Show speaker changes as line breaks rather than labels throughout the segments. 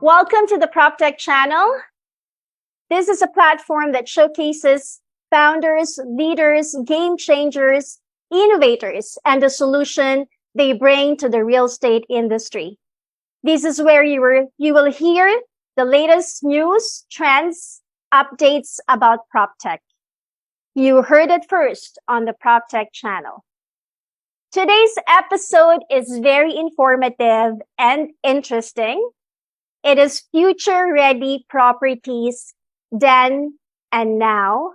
Welcome to the Proptech channel. This is a platform that showcases founders, leaders, game changers, innovators, and the solution they bring to the real estate industry. This is where you will hear the latest news, trends, updates about Proptech. You heard it first on the Proptech channel. Today's episode is very informative and interesting. It is future-ready properties then and now.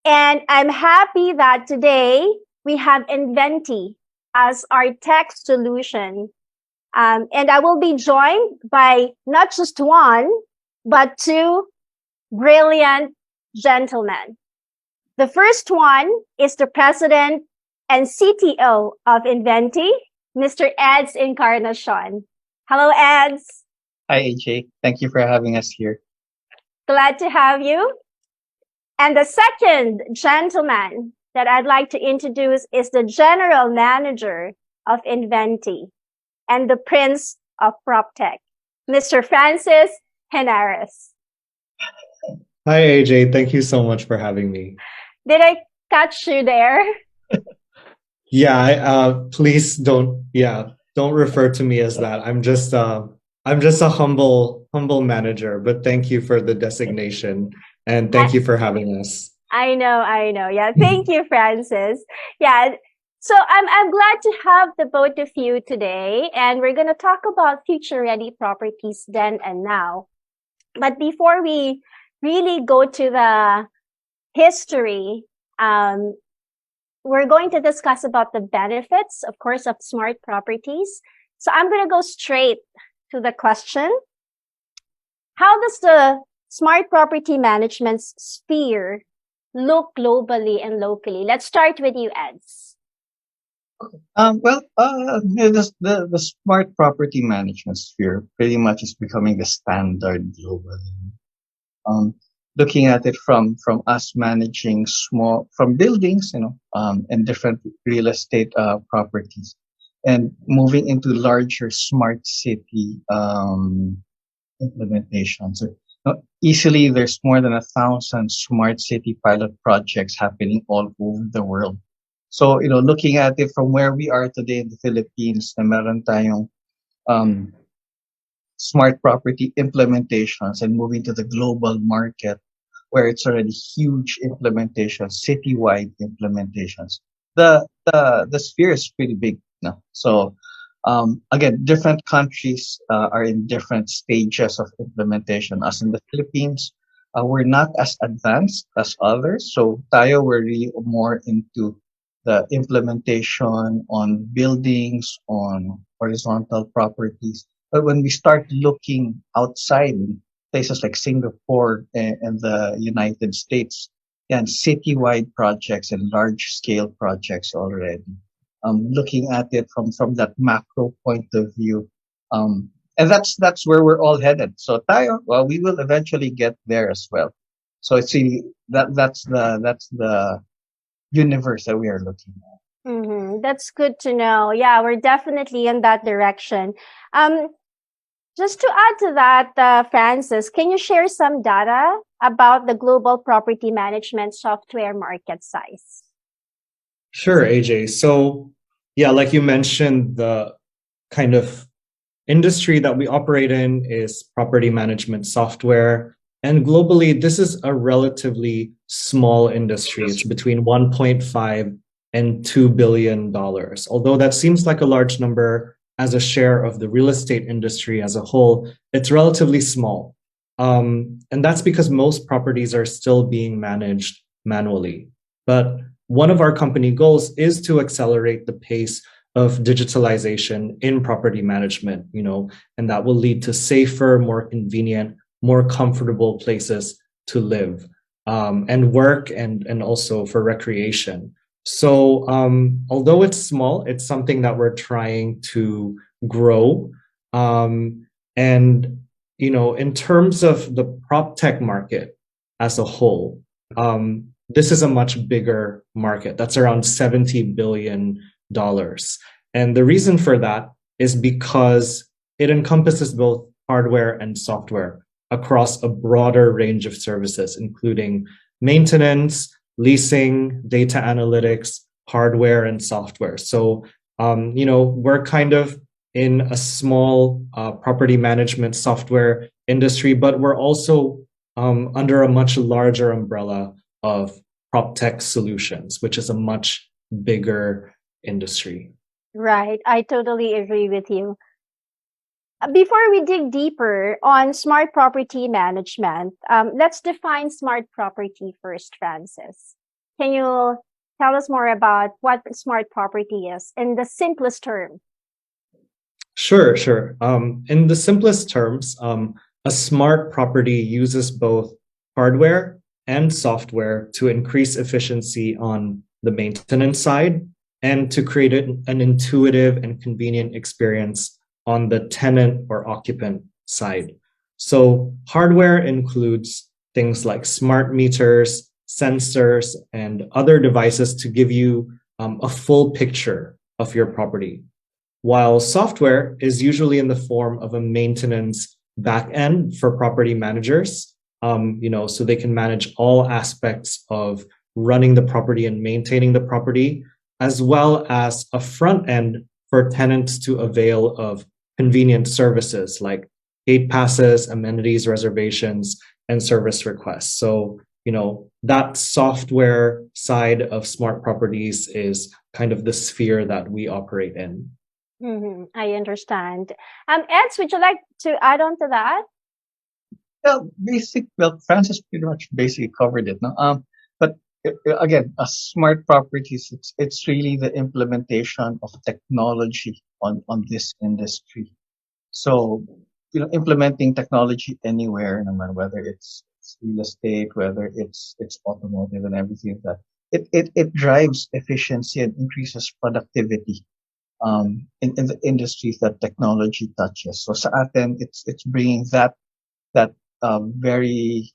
And I'm happy that today we have Inventi as our tech solution. And I will be joined by not just one, but two brilliant gentlemen. The first one is the president and CTO of Inventi, Mr. Eds Encarnacion. Hello, Eds.
Hi, AJ. Thank you for having us here.
Glad to have you. And the second gentleman that I'd like to introduce is the general manager of Inventi and the prince of Proptech, Mr. Francis Henares.
Hi, AJ. Thank you so much for having me.
Did I catch you there?
Please don't refer to me as that. I'm just a humble manager, but thank you for the designation and thank you for having us.
I know. Yeah. Thank you, Francis. Yeah. So I'm glad to have the both of you today, and we're going to talk about future-ready properties then and now. But before we really go to the history, we're going to discuss about the benefits, of course, of smart properties. So I'm going to go straight to the question. How does the smart property management sphere look globally and locally? Let's start with you, Eds.
The smart property management sphere pretty much is becoming the standard globally. Looking at it from us managing from buildings, and different real estate properties, and moving into larger smart city implementations. Easily, there's more than 1,000 smart city pilot projects happening all over the world. So, looking at it from where we are today in the Philippines, na meron tayong smart property implementations, and moving to the global market where it's already huge implementations, citywide implementations. The sphere is pretty big now. So again, different countries are in different stages of implementation. As in the Philippines, we're not as advanced as others. So tayo, we're really more into the implementation on buildings, on horizontal properties. But when we start looking outside places like Singapore and the United States, and citywide projects and large-scale projects already. Looking at it from that macro point of view, and that's where we're all headed. So tayo, well, we will eventually get there as well. So it's that's the universe that we are looking at.
Mm-hmm. That's good to know. Yeah, we're definitely in that direction. Just to add to that, Francis, can you share some data about the global property management software market size?
Sure, AJ. So, like you mentioned, the kind of industry that we operate in is property management software. And globally, this is a relatively small industry. It's between 1.5 and $2 billion. Although that seems like a large number as a share of the real estate industry as a whole, it's relatively small. And that's because most properties are still being managed manually. But one of our company goals is to accelerate the pace of digitalization in property management, and that will lead to safer, more convenient, more comfortable places to live and work and also for recreation. So although it's small, it's something that we're trying to grow. And, in terms of the Proptech market as a whole, this is a much bigger market. That's around $70 billion. And the reason for that is because it encompasses both hardware and software across a broader range of services, including maintenance, leasing, data analytics, hardware, and software. So, we're kind of in a small property management software industry, but we're also under a much larger umbrella of Proptech solutions, which is a much bigger industry.
Right. I totally agree with you. Before we dig deeper on smart property management, let's define smart property first, Francis. Can you tell us more about what smart property is in the simplest term?
Sure, sure. In the simplest terms, a smart property uses both hardware and software to increase efficiency on the maintenance side and to create an intuitive and convenient experience on the tenant or occupant side. So hardware includes things like smart meters, sensors, and other devices to give you a full picture of your property. While software is usually in the form of a maintenance backend for property managers, so they can manage all aspects of running the property and maintaining the property, as well as a front end for tenants to avail of convenient services like gate passes, amenities reservations, and service requests. So, that software side of smart properties is kind of the sphere that we operate in.
I understand. Eds, would you like to add on to that?
Well, Francis pretty much basically covered it. No? But again, a smart properties, it's really the implementation of technology on this industry. So, implementing technology anywhere, no matter whether it's real estate, whether it's automotive and everything like that, it drives efficiency and increases productivity in the industries that technology touches. So sa atin, it's bringing that very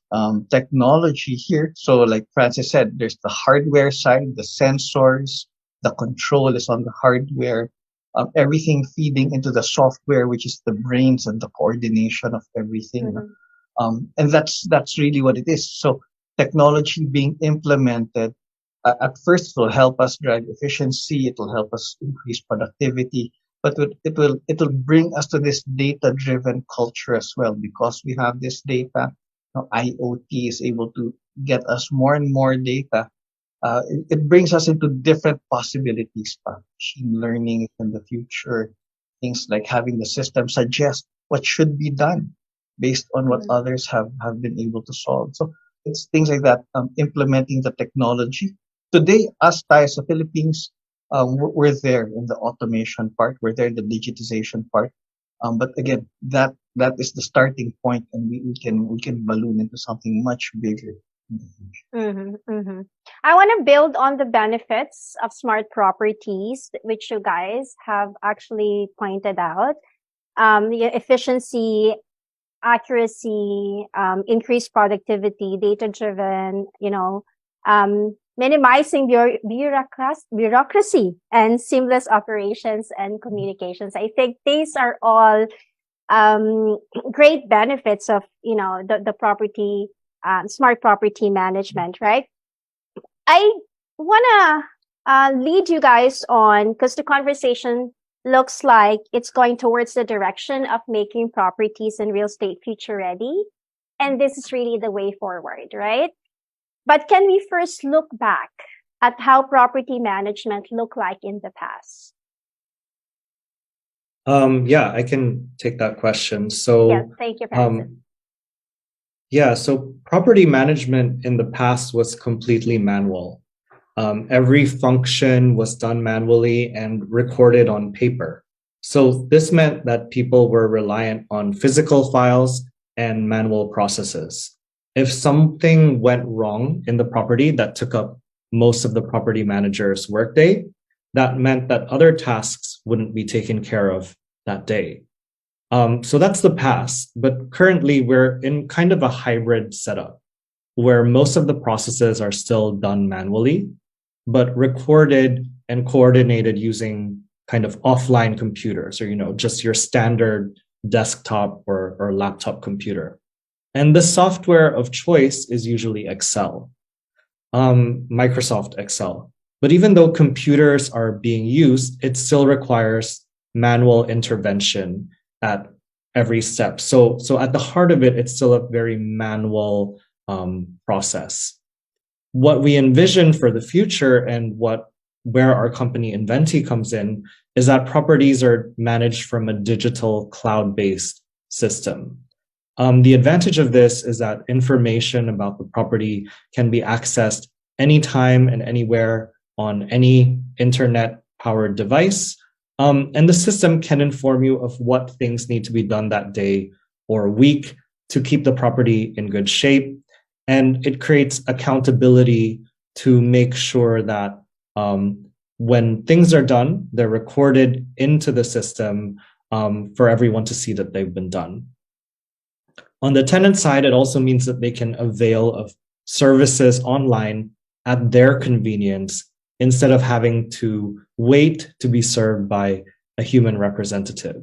technology here. So like Francis said, there's the hardware side, the sensors, the control is on the hardware, everything feeding into the software, which is the brains and the coordination of everything. And that's really what it is. So technology being implemented at first it will help us drive efficiency, it will help us increase productivity, but it will bring us to this data driven culture as well, because we have this data. IoT is able to get us more and more data. It brings us into different possibilities. Machine learning in the future, things like having the system suggest what should be done based on what others have been able to solve. So it's things like that, implementing the technology. Today, us Thais, the Philippines, we're there in the automation part, we're there in the digitization part. But again, that is the starting point, and we can balloon into something much bigger in the future.
I want to build on the benefits of smart properties, which you guys have actually pointed out. The efficiency, accuracy, increased productivity, data driven, minimizing bureaucracy and seamless operations and communications. I think these are all great benefits of the property smart property management, right? I wanna lead you guys on, because the conversation looks like it's going towards the direction of making properties and real estate future ready, and this is really the way forward, right? But can we first look back at how property management looked like in the past?
Yeah, I can take that question. So,
yes, thank you, Francis.
So property management in the past was completely manual. Every function was done manually and recorded on paper. So this meant that people were reliant on physical files and manual processes. If something went wrong in the property that took up most of the property manager's workday, that meant that other tasks wouldn't be taken care of that day. So that's the past, but currently we're in kind of a hybrid setup where most of the processes are still done manually, but recorded and coordinated using kind of offline computers, or just your standard desktop or laptop computer. And the software of choice is usually Excel, Microsoft Excel. But even though computers are being used, it still requires manual intervention at every step. So at the heart of it, it's still a very manual process. What we envision for the future and where our company Inventi comes in is that properties are managed from a digital cloud-based system. The advantage of this is that information about the property can be accessed anytime and anywhere on any internet-powered device. And the system can inform you of what things need to be done that day or week to keep the property in good shape. And it creates accountability to make sure that when things are done, they're recorded into the system for everyone to see that they've been done. On the tenant side, it also means that they can avail of services online at their convenience instead of having to wait to be served by a human representative.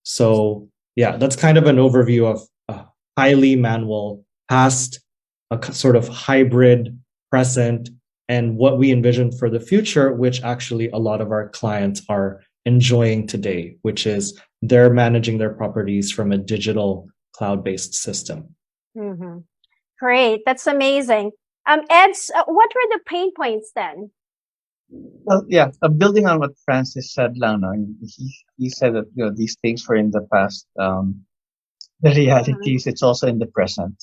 So yeah, that's kind of an overview of a highly manual past, a sort of hybrid present, and what we envision for the future, which actually a lot of our clients are enjoying today, which is they're managing their properties from a digital cloud-based system.
Mm-hmm. Great. That's amazing. Eds, what were the pain points then?
Well, yeah, building on what Francis said, Lana, he said that these things were in the past. The reality is it's also in the present.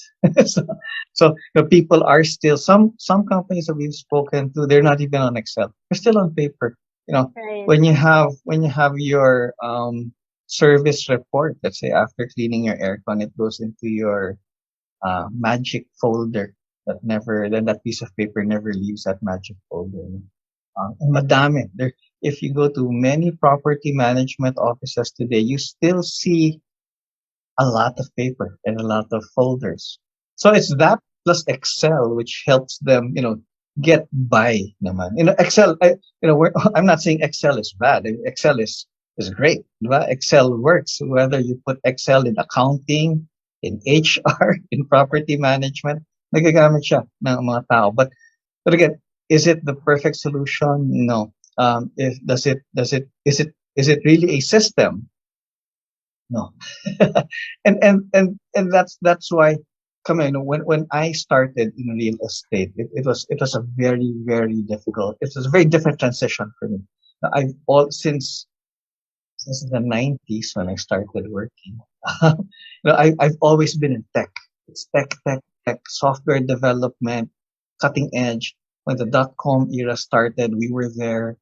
so people are still some companies that we've spoken to, they're not even on Excel. They're still on paper.
Right.
When you have your service report, let's say after cleaning your aircon, it goes into your magic folder then that piece of paper never leaves that magic folder. And madami. If you go to many property management offices today, you still see a lot of paper and a lot of folders. So it's that plus Excel which helps them, get by naman. Excel, I'm not saying Excel is bad. Excel is great. Diba? Excel works whether you put Excel in accounting, in HR, in property management, nagagamit siya ng mga tao. But again, is it the perfect solution? No. Is it really a system? No. and that's why when I started in real estate, it was a very, very difficult, it was a very different transition for me. I've all since the 90s when I started working. I've always been in tech. It's tech, software development, cutting edge. When the dot-com era started, we were there.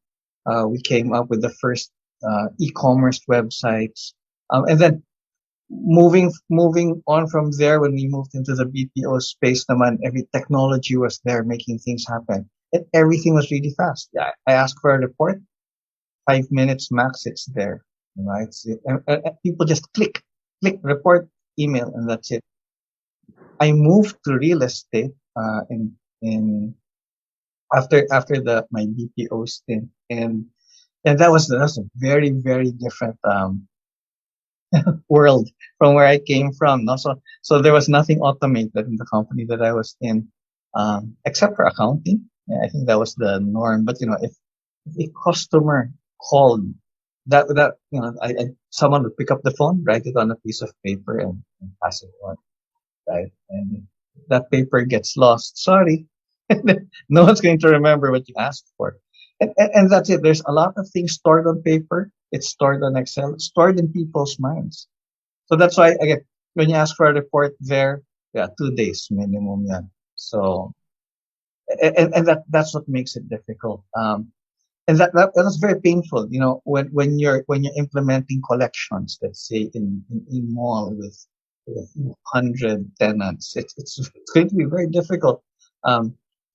We came up with the first e-commerce websites. And then moving on from there, when we moved into the BPO space, naman, every technology was there making things happen. And everything was really fast. Yeah, I asked for a report, 5 minutes max, it's there. Right? People just click, report, email, and that's it. I moved to real estate in after my BPO stint, and that was a very, very different world from where I came from. No? So there was nothing automated in the company that I was in, except for accounting. Yeah, I think that was the norm. But if a customer called, someone would pick up the phone, write it on a piece of paper, and pass it on, right? And if that paper gets lost, sorry, no one's going to remember what you asked for. And that's it. There's a lot of things stored on paper. It's stored on Excel, stored in people's minds. So that's why, again, when you ask for a report there, 2 days minimum. Yeah. So, and that's what makes it difficult. And that was very painful. When you're implementing collections, let's say in a mall with 100 tenants, it's going to be very difficult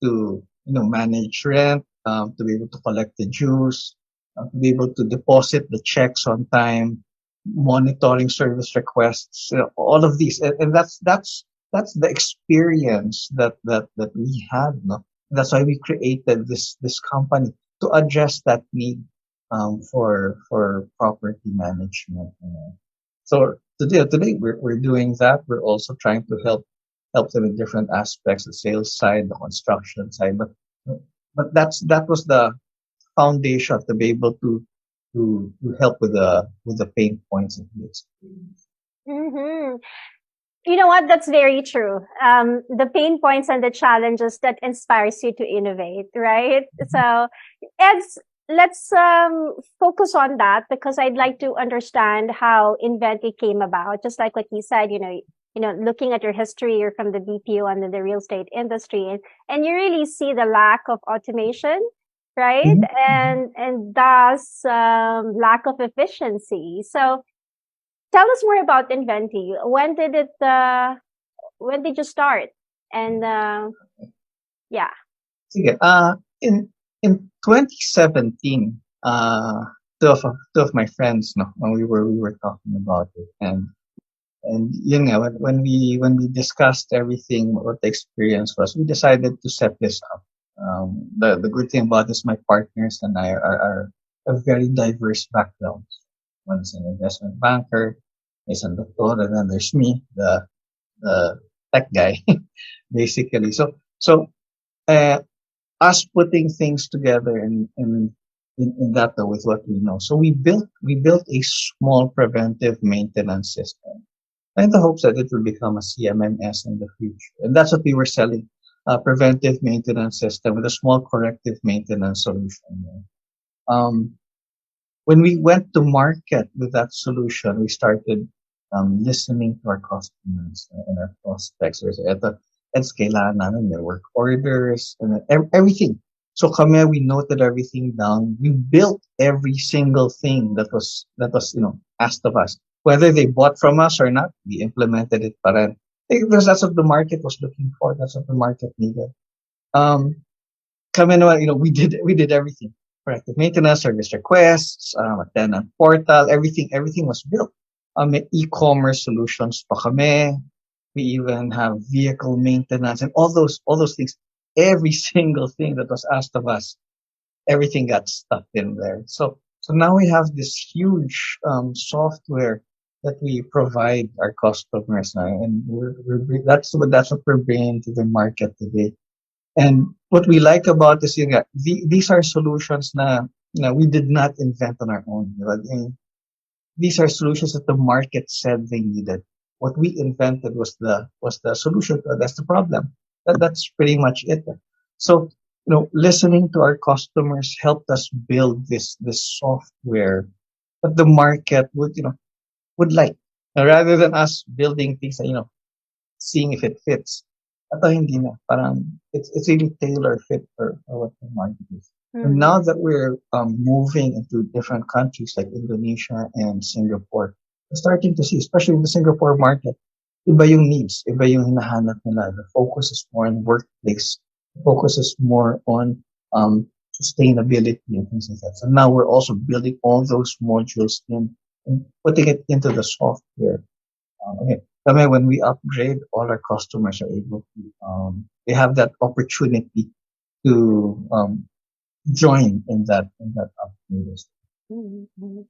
to manage rent, to be able to collect the dues, to be able to deposit the checks on time, monitoring service requests, all of these, and that's the experience that we had. No? That's why we created this company to address that need for property management. So today we're doing that. We're also trying to help them in different aspects, the sales side, the construction side. But that was the foundation to be able to help with the pain points that we experience.
Mm-hmm. You know what? That's very true. The pain points and the challenges that inspires you to innovate, right? So, Eds, let's focus on that because I'd like to understand how Inventi came about. Just like what you said, looking at your history, you're from the BPO and the real estate industry, and you really see the lack of automation, right?
Mhm.
And thus lack of efficiency. So tell us more about Inventi. When did you start? And yeah.
Sige, in 2017, two of my friends, no, when we were talking about it, and yun nga, when we discussed everything, what the experience was, we decided to set this up. The good thing about this, my partners and I are very diverse backgrounds. One's an investment banker, is a doctor, and then there's me, the tech guy, basically. So uh, us putting things together in that way with what we know. So we built a small preventive maintenance system in the hopes that it will become a CMMS in the future. And that's what we were selling, a preventive maintenance system with a small corrective maintenance solution. Um, when we went to market with that solution, we started listening to our customers and our prospects. We said, it's kailangan namin may work orders and everything. So kami, we noted everything down. We built every single thing that was asked of us. Whether they bought from us or not, we implemented it pa rin. Because that's what the market was looking for. That's what the market needed. Um, Kami naman, we did everything. Corrective maintenance, service requests, a tenant portal, everything was built. May e-commerce solutions pa kami. We even have vehicle maintenance and all those things. Every single thing that was asked of us, everything got stuck in there. So now we have this huge software that we provide our customers now, and that's what we're bringing to the market today. And what we like about this, these are solutions na we did not invent on our own. These are solutions that the market said they needed. What we invented was the solution. That's the problem. That's pretty much it. So listening to our customers helped us build this software that the market would like, rather than us building things that seeing if it fits. Ito hindi na. Parang it's really tailor fit for what the market is. And now that we're moving into different countries like Indonesia and Singapore, we're starting to see, especially in the Singapore market, iba yung needs, iba yung hinahanap nila. The focus is more on workplace. The focus is more on sustainability and things like that. So now we're also building all those modules in and putting it into the software. Okay. Kami, when we upgrade, all our customers are able to, they have that opportunity to join in that upgrade.
Mhm.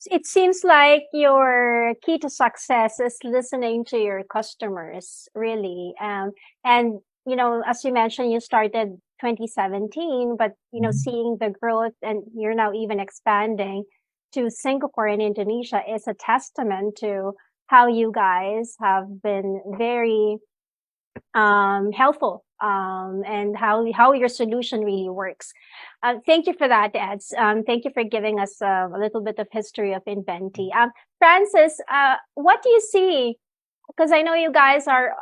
It seems like your key to success is listening to your customers, really. And as you mentioned, you started 2017, but seeing the growth and you're now even expanding to Singapore and Indonesia is a testament to how you guys have been very helpful and how your solution really works. Thank you for that, Eds. Thank you for giving us a little bit of history of Inventi. Francis, what do you see? Because I know you guys are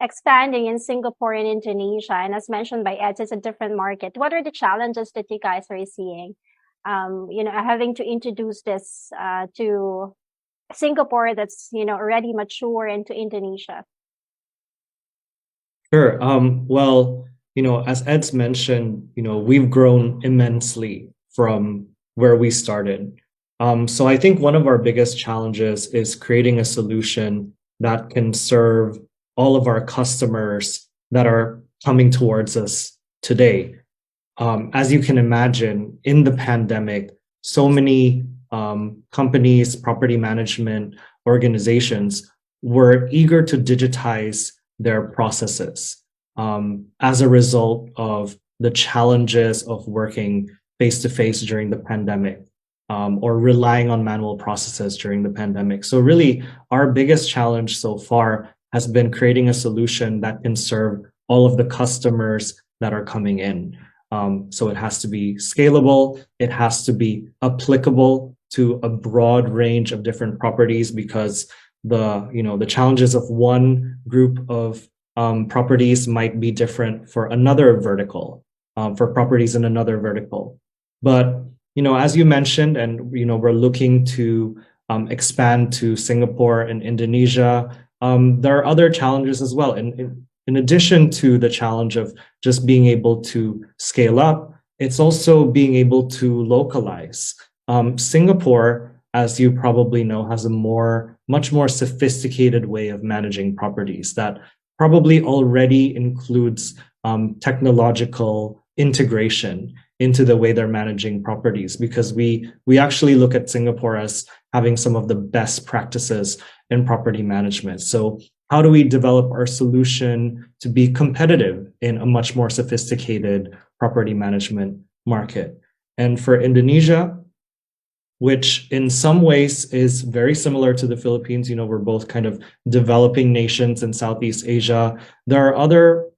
expanding in Singapore and Indonesia, and as mentioned by Eds, it's a different market. What are the challenges that you guys are seeing? Having to introduce this to Singapore that's already mature, and to Indonesia.
Sure. Well, as Ed's mentioned, we've grown immensely from where we started. So I think one of our biggest challenges is creating a solution that can serve all of our customers that are coming towards us today. As you can imagine, in the pandemic, so many companies, property management organizations were eager to digitize their processes as a result of the challenges of working face to face during the pandemic, or relying on manual processes during the pandemic. So really, our biggest challenge so far has been creating a solution that can serve all of the customers that are coming in. So it has to be scalable, it has to be applicable to a broad range of different properties, because the challenges of one group of properties might be different for another vertical, for properties in another vertical. But as you mentioned, and we're looking to expand to Singapore and Indonesia. There are other challenges as well. In addition to the challenge of just being able to scale up, it's also being able to localize. Singapore, as you probably know, has a much more sophisticated way of managing properties that probably already includes technological integration into the way they're managing properties, because we actually look at Singapore as having some of the best practices in property management. So how do we develop our solution to be competitive in a much more sophisticated property management market? And for Indonesia, which in some ways is very similar to the Philippines, we're both kind of developing nations in Southeast Asia, there are other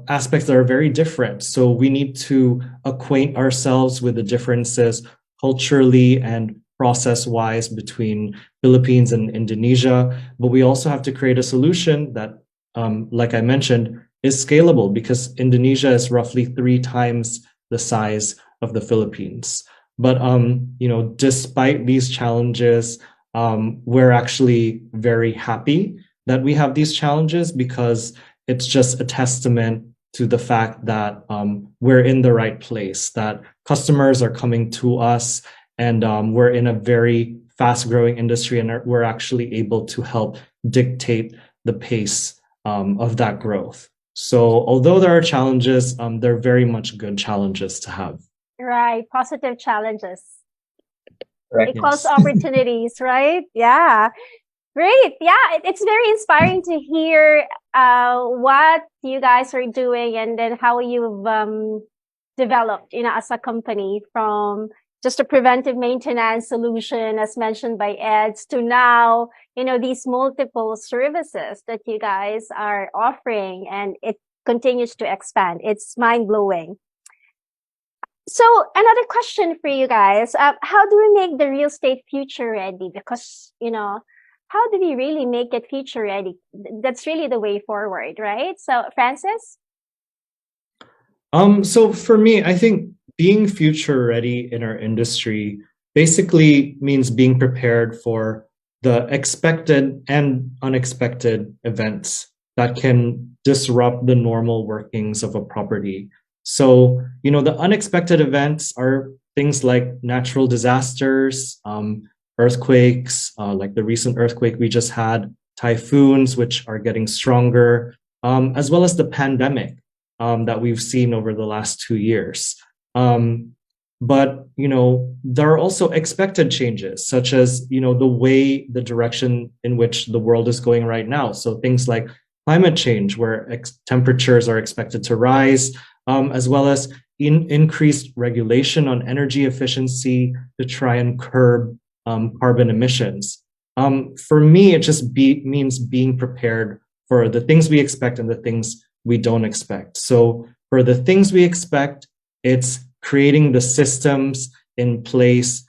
aspects that are very different. So we need to acquaint ourselves with the differences culturally and process-wise between Philippines and Indonesia. But we also have to create a solution that, like I mentioned, is scalable, because Indonesia is roughly 3 times the size of the Philippines. But despite these challenges, we're actually very happy that we have these challenges, because it's just a testament to the fact that we're in the right place, that customers are coming to us, and we're in a very fast-growing industry, and we're actually able to help dictate the pace of that growth. So although there are challenges, they're very much good challenges to have.
Right, positive challenges.
Correct.
Equals
Yes.
opportunities, right? Yeah. Great. Yeah, it's very inspiring to hear what you guys are doing, and then how you've developed, as a company, from just a preventive maintenance solution, as mentioned by Eds, to now, these multiple services that you guys are offering, and it continues to expand. It's mind-blowing. So another question for you guys, how do we make the real estate future ready? Because, how do we really make it future ready? That's really the way forward, right? So Francis?
So for me, I think being future ready in our industry basically means being prepared for the expected and unexpected events that can disrupt the normal workings of a property. So, the unexpected events are things like natural disasters, earthquakes, like the recent earthquake we just had, typhoons, which are getting stronger, as well as the pandemic that we've seen over the last 2 years. But, there are also expected changes, such as, the direction in which the world is going right now. So things like climate change, where temperatures are expected to rise, as well as increased regulation on energy efficiency to try and curb carbon emissions. For me, it just means being prepared for the things we expect and the things we don't expect. So for the things we expect, it's creating the systems in place,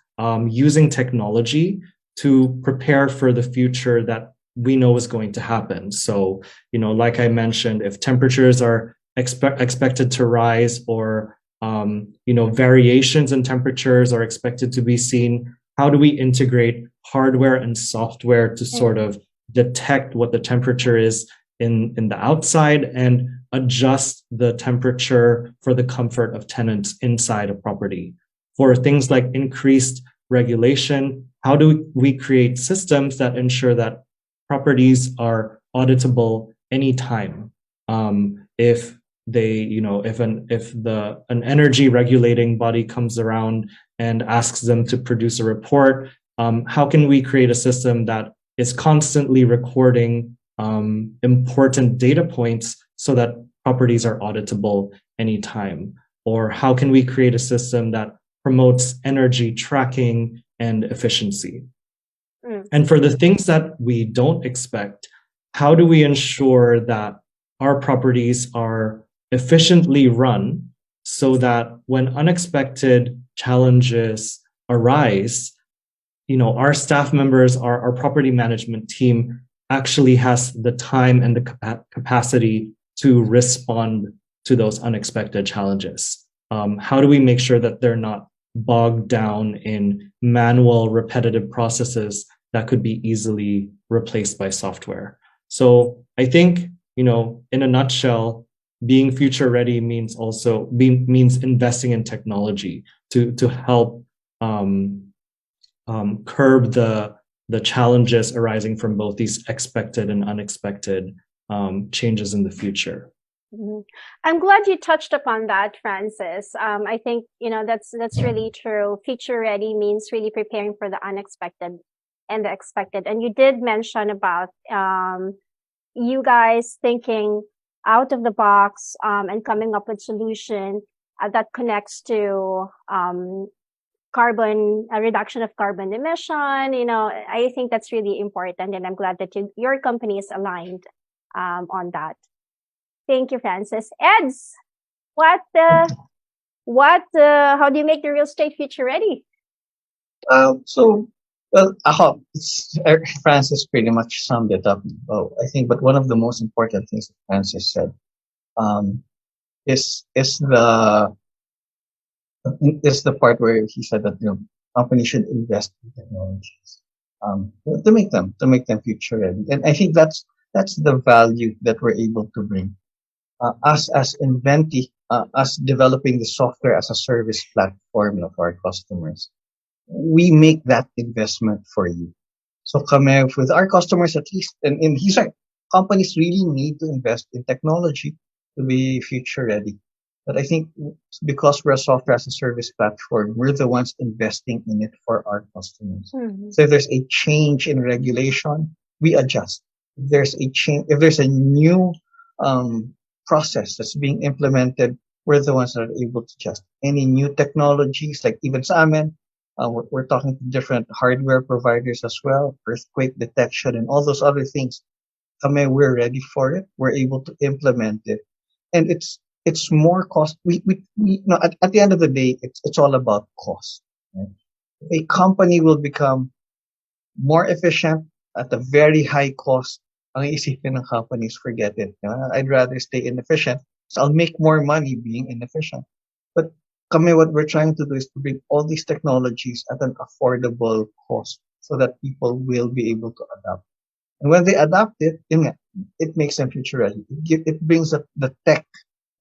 using technology to prepare for the future that we know is going to happen. So, like I mentioned, if temperatures are expected to rise, or variations in temperatures are expected to be seen, how do we integrate hardware and software to sort of detect what the temperature is in the outside and adjust the temperature for the comfort of tenants inside a property? For things like increased regulation, how do we create systems that ensure that properties are auditable anytime? If an energy regulating body comes around and asks them to produce a report, How can we create a system that is constantly recording important data points so that properties are auditable anytime? Or how can we create a system that promotes energy tracking and efficiency? And for the things that we don't expect, how do we ensure that our properties are efficiently run so that when unexpected challenges arise, our staff members, our property management team actually has the time and the capacity to respond to those unexpected challenges? How do we make sure that they're not bogged down in manual, repetitive processes that could be easily replaced by software? So I think, in a nutshell, being future ready means investing in technology to help curb the challenges arising from both these expected and unexpected changes in the future.
I'm glad you touched upon that, Francis. I think that's really true. Future ready means really preparing for the unexpected and the expected. And you did mention about you guys thinking out of the box and coming up with solution that connects to carbon reduction of carbon emission. I think that's really important, and I'm glad that your company is aligned on that. Thank you, Francis. Eds, how do you make the real estate future ready?
Francis pretty much summed it up. I think, but one of the most important things that Francis said is the part where he said that companies should invest in technologies to make them future ready, and I think that's the value that we're able to bring. Us as Inventi, us developing the software as a service platform for our customers, we make that investment for you. So kami with our customers at least, and these are companies really need to invest in technology to be future ready. But I think because we're a software as a service platform, we're the ones investing in it for our customers. So if there's a change in regulation, we adjust. If there's a new process that's being implemented, we're the ones that are able to adjust. Any new technologies, like even sa amin, we're talking to different hardware providers as well, earthquake detection and all those other things. We're ready for it. We're able to implement it, and it's more cost. At the end of the day, it's all about cost. Right? A company will become more efficient at a very high cost. Ang isipin ng companies, forget it. I'd rather stay inefficient, so I'll make more money being inefficient. But what we're trying to do is to bring all these technologies at an affordable cost so that people will be able to adapt. And when they adapt it makes them future ready. It brings the tech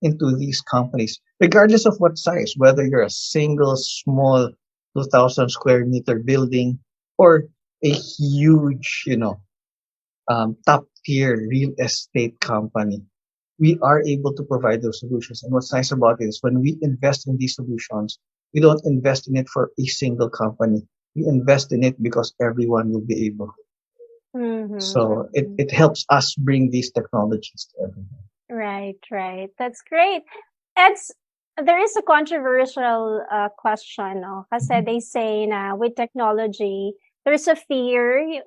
into these companies, regardless of what size, whether you're a single, small, 2,000 square meter building or a huge, top tier real estate company. We are able to provide those solutions. And what's nice about it is when we invest in these solutions, we don't invest in it for a single company. We invest in it because everyone will be able to. So it helps us bring these technologies to everyone.
Right. That's great. There is a controversial question. Kasi they say na with technology, there's a fear.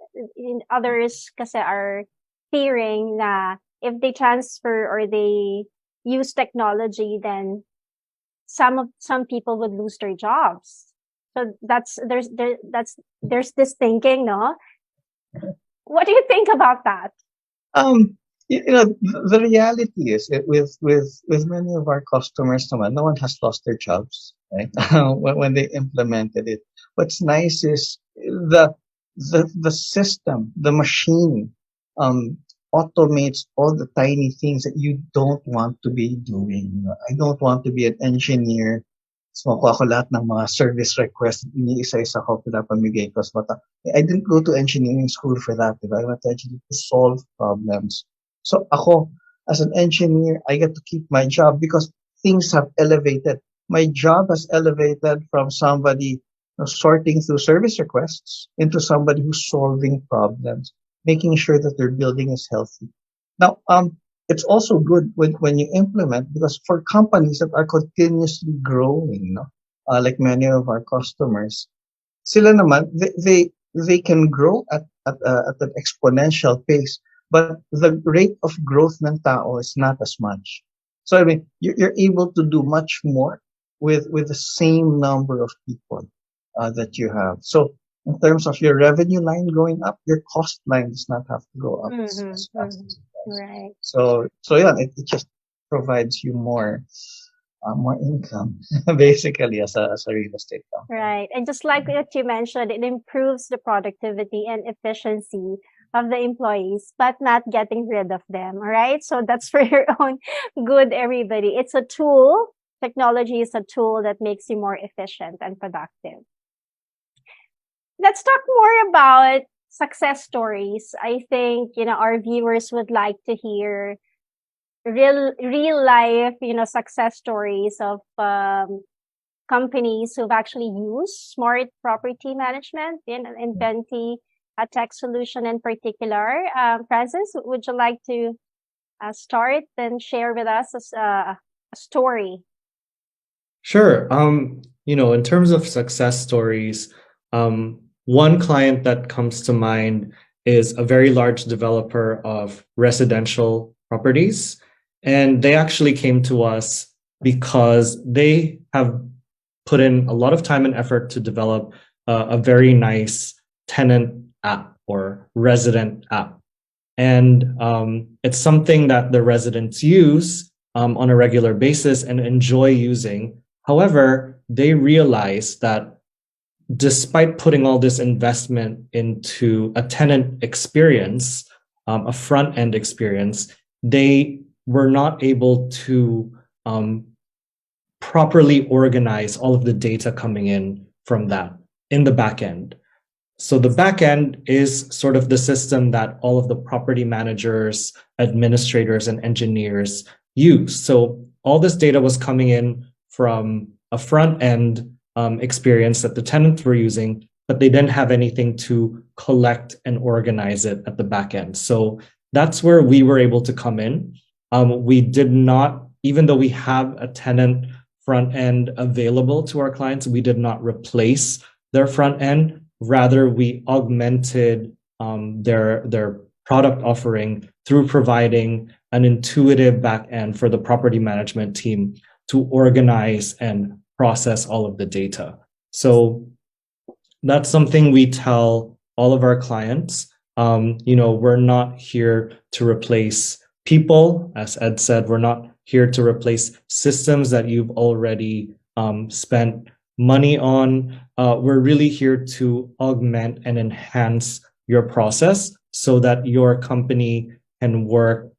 Others kasi are fearing na if they transfer or they use technology, then some people would lose their jobs. So there's this thinking, no? What do you think about that?
The reality is with many of our customers, no one has lost their jobs, right? when they implemented it. What's nice is the system, the machine, automates all the tiny things that you don't want to be doing. I don't want to be an engineer. So ako lahat ng mga service requests, iniisa-isa ko pinapamigay ko. I didn't go to engineering school for that. Diba? I went to engineering to solve problems. So ako, as an engineer, I get to keep my job because things have elevated. My job has elevated from somebody sorting through service requests into somebody who's solving problems, making sure that their building is healthy. Now, it's also good when you implement, because for companies that are continuously growing, no, like many of our customers, sila naman, they can grow at an exponential pace, but the rate of growth ng tao is not as much. So I mean, you're able to do much more with the same number of people that you have. So in terms of your revenue line going up, your cost line does not have to go up as fast as it does.
Right.
So yeah, it just provides you more income basically as a real estate company.
Right. And just like what you mentioned, it improves the productivity and efficiency of the employees, but not getting rid of them. All right. So that's for your own good, everybody. It's a tool. Technology is a tool that makes you more efficient and productive. Let's talk more about success stories. I think, our viewers would like to hear real life, success stories of companies who've actually used smart property management in Inventi, a tech solution in particular. Francis, would you like to start and share with us a story?
Sure. In terms of success stories, one client that comes to mind is a very large developer of residential properties. And they actually came to us because they have put in a lot of time and effort to develop a very nice tenant app or resident app. And it's something that the residents use on a regular basis and enjoy using. However, they realize that despite putting all this investment into a tenant experience, a front end experience, they were not able to properly organize all of the data coming in from that in the back end. So the back end is sort of the system that all of the property managers, administrators, and engineers use. So all this data was coming in from a front end experience that the tenants were using, but they didn't have anything to collect and organize it at the back end. So that's where we were able to come in. We did not, even though we have a tenant front end available to our clients, we did not replace their front end. Rather, we augmented their product offering through providing an intuitive back end for the property management team to organize and process all of the data. So that's something we tell all of our clients. We're not here to replace people. As Ed said, we're not here to replace systems that you've already spent money on. We're really here to augment and enhance your process so that your company can work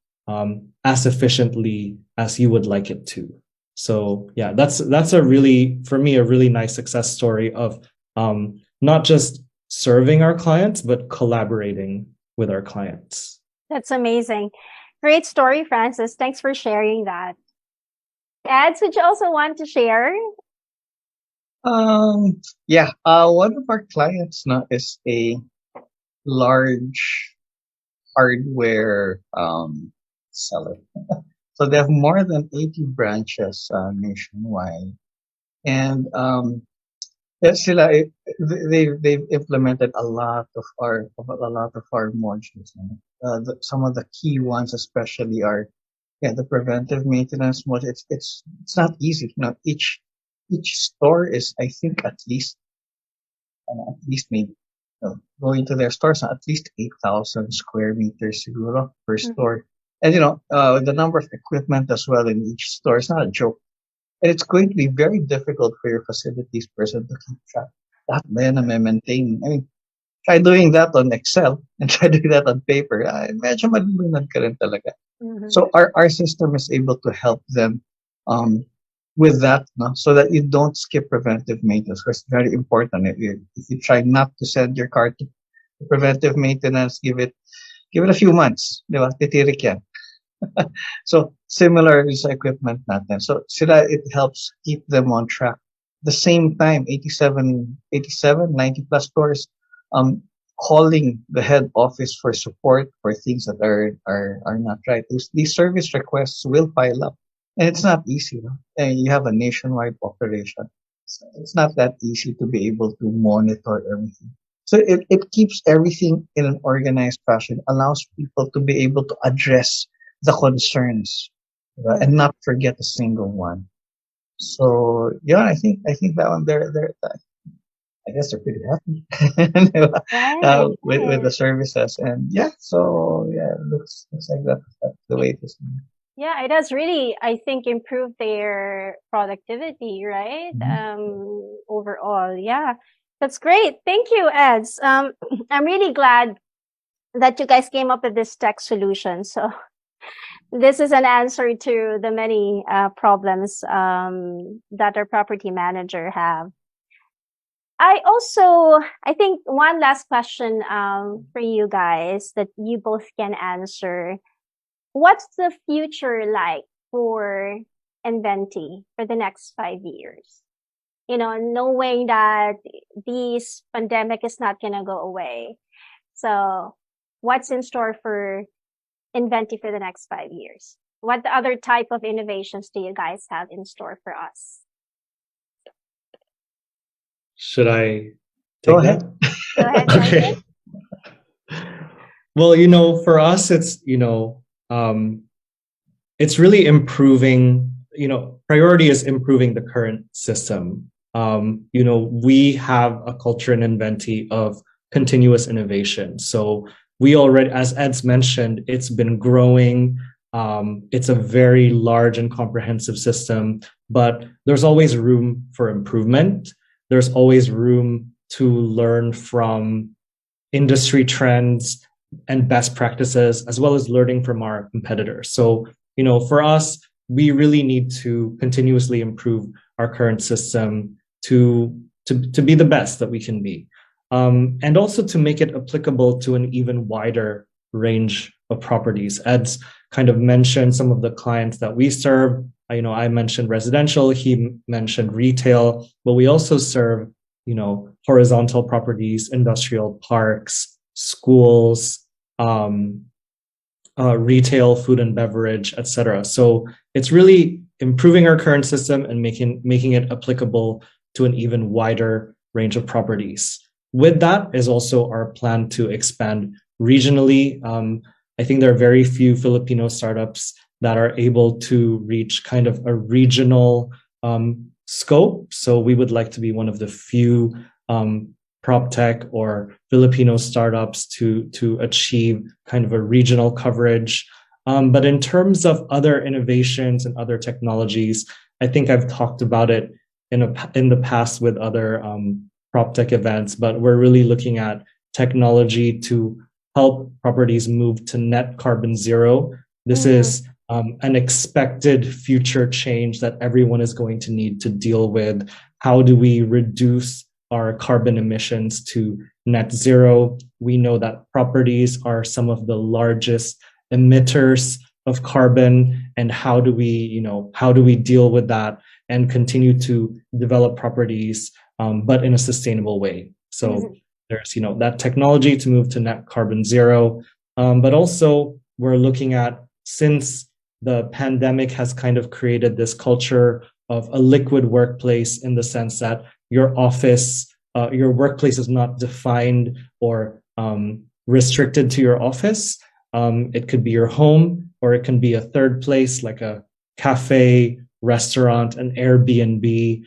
as efficiently as you would like it to. So yeah, that's a really, for me, a really nice success story of not just serving our clients, but collaborating with our clients.
That's amazing. Great story, Francis. Thanks for sharing that. Ed, would you also want to share?
Yeah. One of our clients now is a large hardware seller. So they have more than 80 branches nationwide, and they've implemented a lot of our modules. Some of the key ones, especially, are the preventive maintenance module. It's not easy. Each store is, I think, at least maybe going to their stores at least 8,000 square meters siguro per store. And the number of equipment as well in each store is not a joke. And it's going to be very difficult for your facilities person to keep track. That man maintain. I mean, try doing that on Excel and try doing that on paper. Medyo malulunod ka rin talaga. So our system is able to help them with that, no? So that you don't skip preventive maintenance. Because it's very important. If you try not to send your car to preventive maintenance, give it a few months. Di ba? Titirik yan. So similar sa equipment natin. So it helps keep them on track. the same time, 90 plus stores, um, calling the head office for support for things that are not right. These service requests will pile up, and it's not easy. No? And you have a nationwide operation. So it's not that easy to be able to monitor everything. So it keeps everything in an organized fashion, allows people to be able to address the concerns, and not forget a single one. So yeah, I think that one they're I guess they're pretty happy
Right,
with
right.
the services, and yeah, so yeah, it looks like that's the way it is.
Yeah, it has really, I think, improved their productivity, right?
Mhm.
Overall, yeah, that's great. Thank you, Eds. I'm really glad that you guys came up with this tech solution. So this is an answer to the many problems that our property manager have. I think one last question for you guys that you both can answer. What's the future like for Inventi for the next 5 years? You know, knowing that this pandemic is not going to go away. So, what's in store for Inventi for the next 5 years? What other type of innovations do you guys have in store for us?
Should I
Go
take
ahead.
that?
Go ahead,
Okay.
Francis.
Well, for us, it's really improving, priority is improving the current system. We have a culture in Inventi of continuous innovation. So we already, as Ed's mentioned, it's been growing. It's a very large and comprehensive system, but there's always room for improvement. There's always room to learn from industry trends and best practices, as well as learning from our competitors. So, for us, we really need to continuously improve our current system to be the best that we can be. And also to make it applicable to an even wider range of properties. Ed's kind of mentioned some of the clients that we serve. I mentioned residential, he mentioned retail, but we also serve horizontal properties, industrial parks, schools, retail, food and beverage, etc. So it's really improving our current system and making it applicable to an even wider range of properties. With that is also our plan to expand regionally. I think there are very few Filipino startups that are able to reach kind of a regional scope. So we would like to be one of the few Proptech or Filipino startups to achieve kind of a regional coverage. But in terms of other innovations and other technologies, I think I've talked about it in the past with other Proptech events, but we're really looking at technology to help properties move to net carbon zero. This is an expected future change that everyone is going to need to deal with. How do we reduce our carbon emissions to net zero? We know that properties are some of the largest emitters of carbon, and how do we deal with that and continue to develop properties, but in a sustainable way? So there's that technology to move to net carbon zero, but also we're looking at, since the pandemic has kind of created this culture of a liquid workplace, in the sense that your office, your workplace is not defined or restricted to your office. It could be your home, or it can be a third place like a cafe, restaurant, an Airbnb.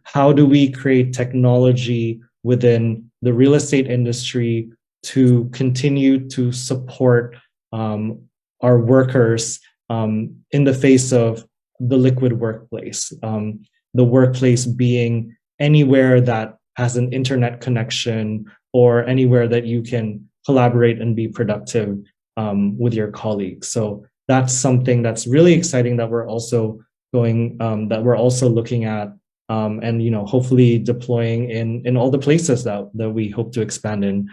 How do we create technology within the real estate industry to continue to support our workers in the face of the liquid workplace? The workplace being anywhere that has an internet connection, or anywhere that you can collaborate and be productive with your colleagues. So that's something that's really exciting that we're also looking at, and hopefully deploying in all the places that we hope to expand in,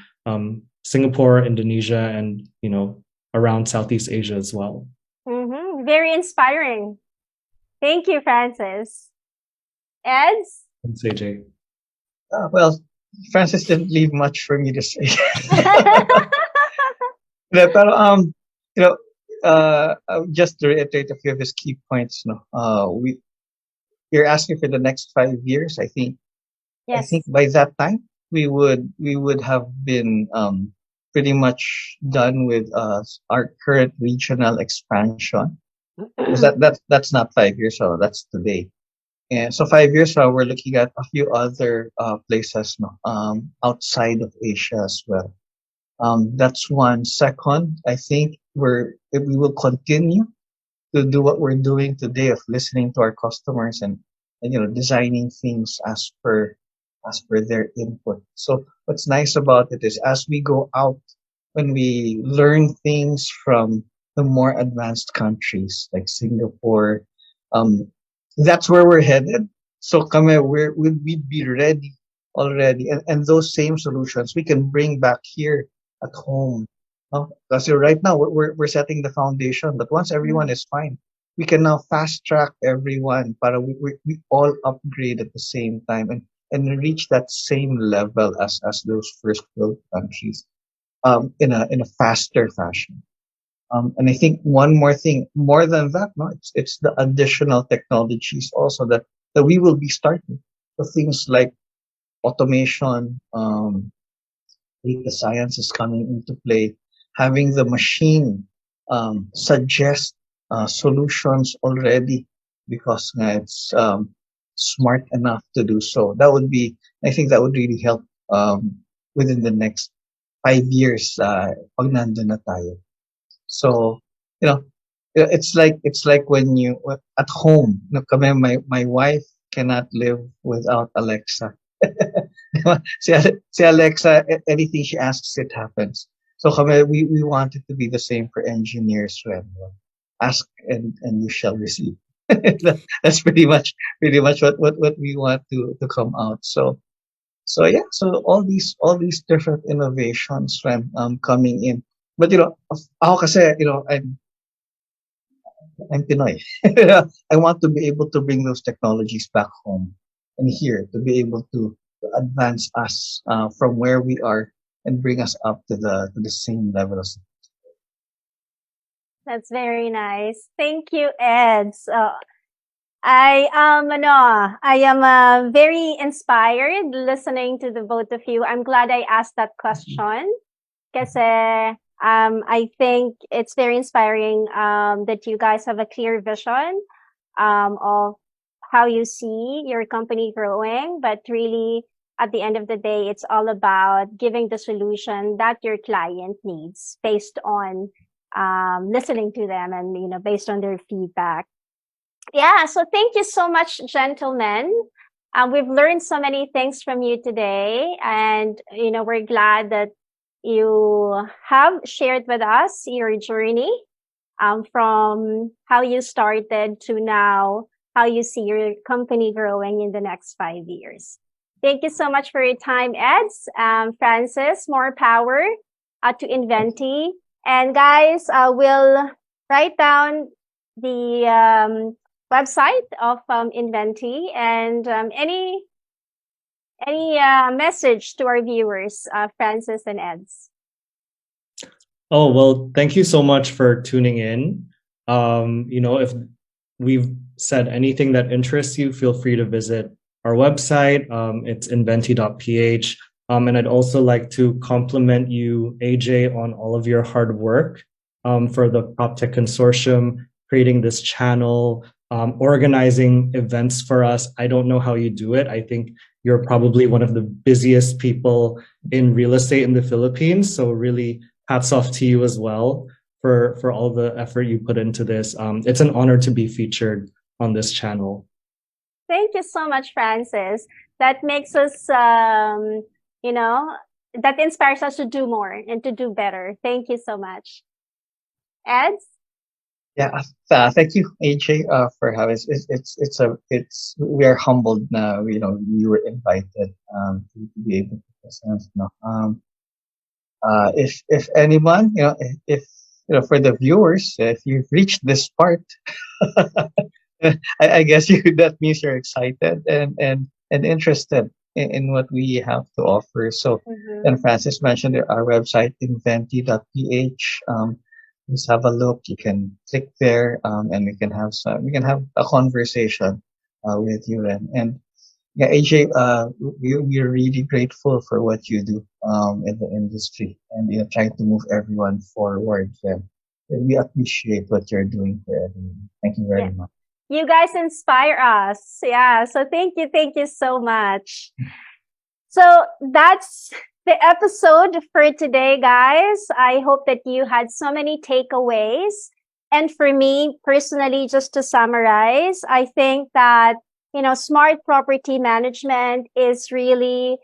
Singapore, Indonesia, and around Southeast Asia as well.
Very inspiring. Thank you, Francis. Eds?
Thanks, AJ.
Well, Francis didn't leave much for me to say. Pero you know, just to reiterate a few of his key points. No, you're asking for the next 5 years. I
Yes.
think by that time we would have been pretty much done with our current regional expansion. Because that's not 5 years ago. That's today. And so 5 years from now, we're looking at a few other places, no, outside of Asia as well. That's one. Second, I think we will continue to do what we're doing today of listening to our customers and designing things as per their input. So what's nice about it is as we go out, when we learn things from the more advanced countries like Singapore, um, that's where we're headed. So we'd be ready already, and those same solutions we can bring back here at home. Because right now we're setting the foundation, but once everyone is fine, we can now fast track everyone, para we all upgrade at the same time and reach that same level as those first world countries, in a faster fashion. And I think one more thing, more than that, no, it's the additional technologies also that we will be starting. So things like automation, data science is coming into play. Having the machine suggest solutions already because it's smart enough to do so. I think that would really help within the next 5 years. Pag nandun na tayo. So, you know, it's like when you at home. My wife cannot live without Alexa. Si Alexa, anything she asks, it happens. So we want it to be the same for engineers, right? Ask and you shall receive. That's pretty much what we want to come out. So yeah, so all these different innovations, right, coming in. But ako kasi, I'm Pinoy. I want to be able to bring those technologies back home and here to be able to advance us from where we are and bring us up to the same level as.
That's very nice. Thank you, Ed. So, I am very inspired listening to the both of you. I'm glad I asked that question because I think it's very inspiring that you guys have a clear vision of how you see your company growing, but really at the end of the day, it's all about giving the solution that your client needs based on listening to them and based on their feedback. Yeah, so thank you so much, gentlemen. We've learned so many things from you today, and we're glad that you have shared with us your journey from how you started to now how you see your company growing in the next 5 years. Thank you so much for your time, Eds. Francis, more power to Inventi. And guys, we'll write down the website of Inventi and any message to our viewers, Francis and Eds.
Oh, well, thank you so much for tuning in. If we've said anything that interests you, feel free to visit our website. It's inventi.ph. And I'd also like to compliment you, AJ, on all of your hard work for the Proptech Consortium, creating this channel, organizing events for us. I don't know how you do it. I think you're probably one of the busiest people in real estate in the Philippines. So really hats off to you as well for all the effort you put into this. It's an honor to be featured on this channel.
Thank you so much, Francis. That makes us, that inspires us to do more and to do better. Thank you so much. Ed?
Yeah, thank you, AJ, for having us. We are humbled now. You were invited to be able to present. If anyone, if for the viewers, if you've reached this part, I guess that means you're excited and and interested in what we have to offer. So, and Francis mentioned our website, inventi.ph. Just have a look. You can click there, and we can have a conversation with you. And yeah, AJ, we're really grateful for what you do in the industry, and trying to move everyone forward. And we appreciate what you're doing for everyone. Thank you very
Yeah.
much.
You guys inspire us. Yeah. So thank you so much. So that's the episode for today, guys. I hope that you had so many takeaways. And for me personally, just to summarize, I think that, smart property management is really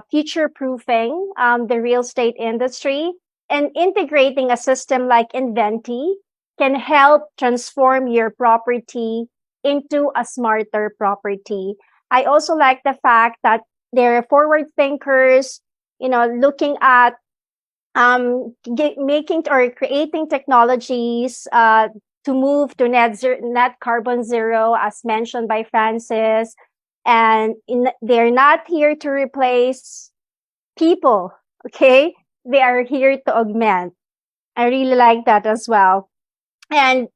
future proofing the real estate industry, and integrating a system like Inventi can help transform your property into a smarter property. I also like the fact that they're forward thinkers, looking at making or creating technologies to move to net carbon zero, as mentioned by Francis. And they're not here to replace people, okay? They are here to augment. I really like that as well. And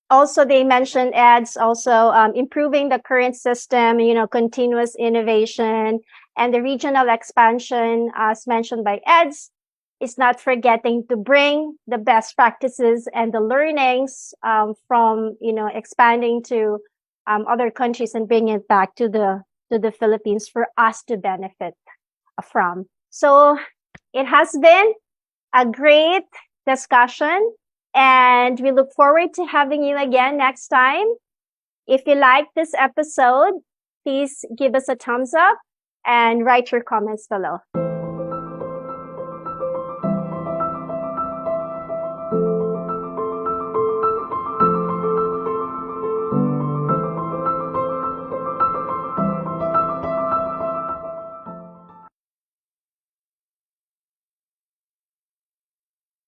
also, they mentioned ads also improving the current system, continuous innovation, and the regional expansion, as mentioned by Eds, is not forgetting to bring the best practices and the learnings from expanding to other countries and bring it back to the Philippines for us to benefit from. So it has been a great discussion, and we look forward to having you again next time. If you like this episode, please give us a thumbs up and write your comments below.